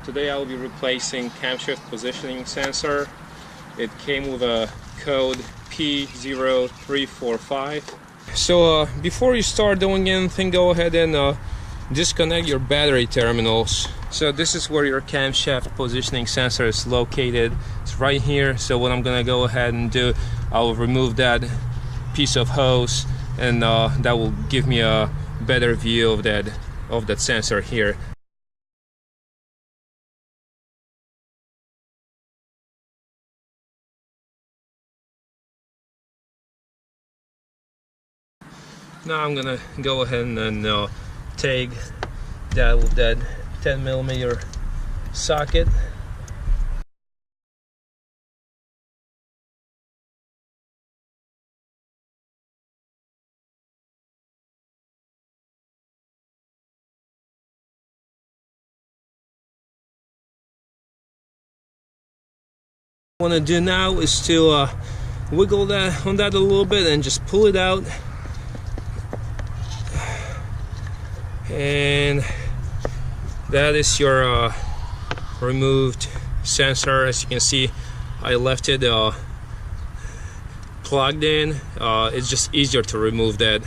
Today I'll be replacing camshaft positioning sensor. It came with a code P0345. So before you start doing anything, go ahead and disconnect your battery terminals. So this is where your camshaft positioning sensor is located. It's right here. So what I'm gonna go ahead and do, I'll remove that piece of hose, and that will give me a better view of that sensor here. Now I'm gonna go ahead and take that with that 10mm socket. What I want to do now is to wiggle that on that a little bit and just pull it out. And that is your removed sensor. As you can see, I left it plugged in. It's just easier to remove that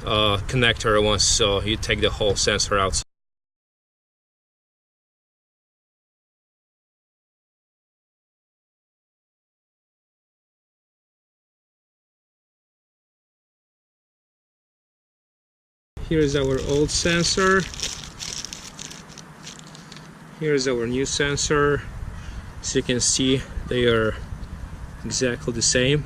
connector once you take the whole sensor out. Here's our old sensor. Here's our new sensor. As you can see, they are exactly the same.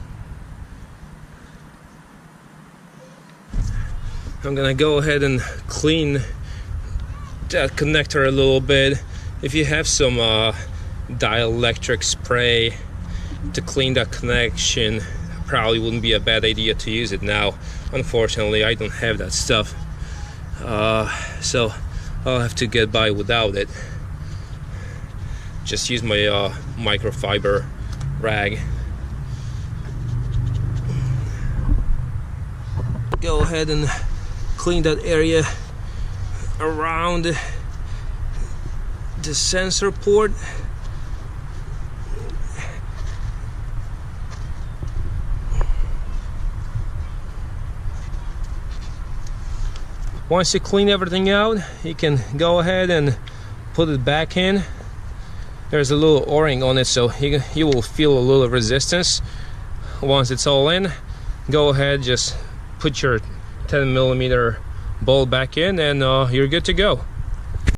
I'm gonna go ahead and clean that connector a little bit. If you have some dielectric spray to clean that connection, probably wouldn't be a bad idea to use it now. Unfortunately, I don't have that stuff. So I'll have to get by without it. Just use my microfiber rag. Go ahead and clean that area around the sensor port. Once you clean everything out, you can go ahead and put it back in. There's a little O-ring on it, so you will feel a little resistance. Once it's all in, go ahead, just put your 10mm bolt back in, and you're good to go.